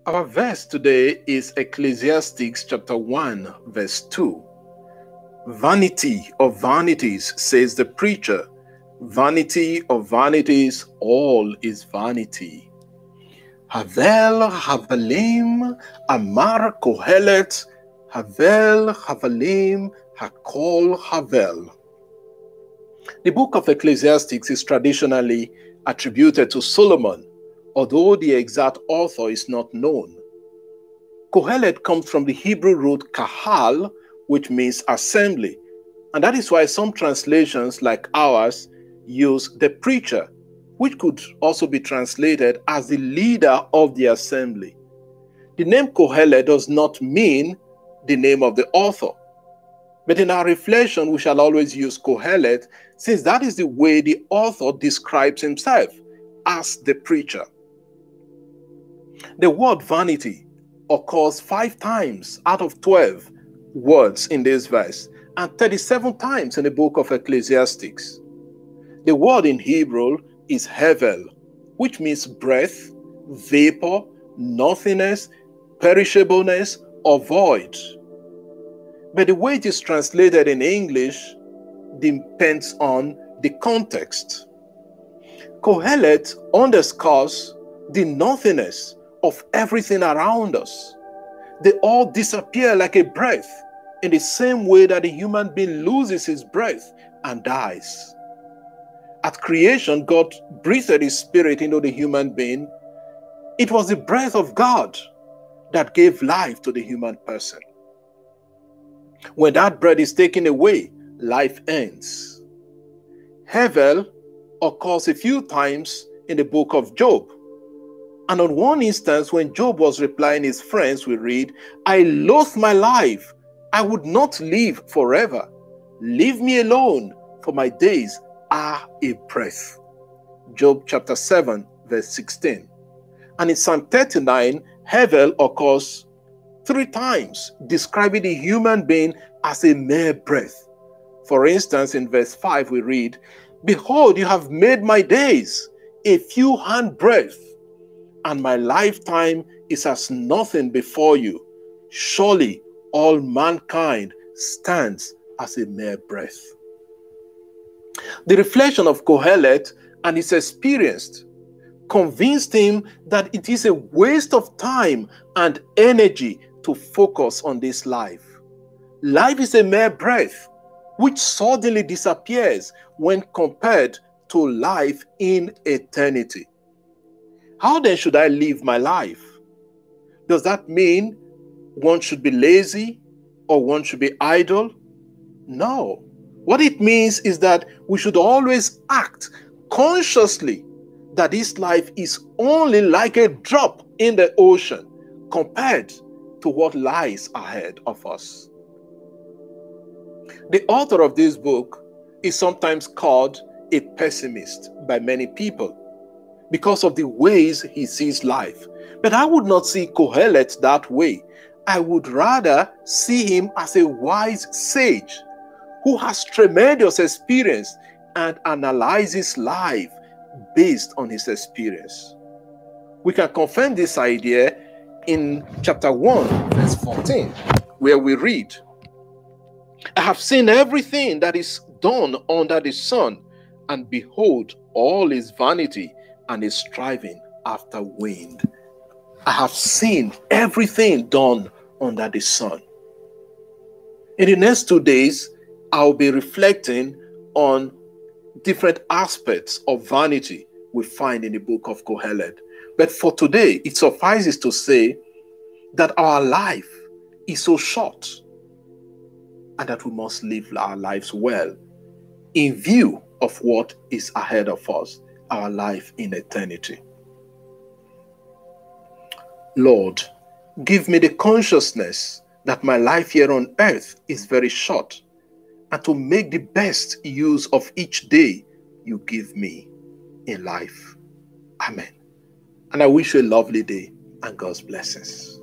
Our verse today is Ecclesiastes chapter 1, verse 2. Vanity of vanities, says the preacher. Vanity of vanities, all is vanity. Havel Havalim Amar Kohelet, Havel Havalim Hakol Havel. The book of Ecclesiastes is traditionally attributed to Solomon, although the exact author is not known. Kohelet comes from the Hebrew root kahal, which means assembly, and that is why some translations like ours use the preacher, which could also be translated as the leader of the assembly. The name Kohelet does not mean the name of the author, but in our reflection we shall always use Kohelet, since that is the way the author describes himself, as the preacher. The word vanity occurs 5 times out of 12 words in this verse, and 37 times in the book of Ecclesiastes. The word in Hebrew is hevel, which means breath, vapor, nothingness, perishableness, or void. But the way it is translated in English depends on the context. Kohelet underscores the nothingness of everything around us. They all disappear like a breath, in the same way that a human being loses his breath and dies. At creation, God breathed his spirit into the human being. It was the breath of God that gave life to the human person. When that breath is taken away, life ends. Hevel occurs a few times in the book of Job. And on one instance, when Job was replying his friends, we read, "I loathe my life. I would not live forever. Leave me alone, for my days are a breath." Job chapter 7, verse 16. And in Psalm 39, Hevel occurs 3 times, describing the human being as a mere breath. For instance, in verse 5, we read, "Behold, you have made my days a few handbreadth, and my lifetime is as nothing before you. Surely all mankind stands as a mere breath." The reflection of Kohelet and his experience convinced him that it is a waste of time and energy to focus on this life. Life is a mere breath, which suddenly disappears when compared to life in eternity. How then should I live my life? Does that mean one should be lazy or one should be idle? No. What it means is that we should always act consciously that this life is only like a drop in the ocean compared to what lies ahead of us. The author of this book is sometimes called a pessimist by many people because of the ways he sees life. But I would not see Kohelet that way. I would rather see him as a wise sage who has tremendous experience and analyzes life based on his experience. We can confirm this idea in chapter 1, verse 14, where we read, "I have seen everything that is done under the sun, and behold, all is vanity and is striving after wind." I have seen everything done under the sun. In the next 2 days, I'll be reflecting on different aspects of vanity we find in the book of Kohelet. But for today, it suffices to say that our life is so short and that we must live our lives well in view of what is ahead of us, our life in eternity. Lord, give me the consciousness that my life here on earth is very short, and to make the best use of each day you give me in life. Amen. And I wish you a lovely day and God's blessings.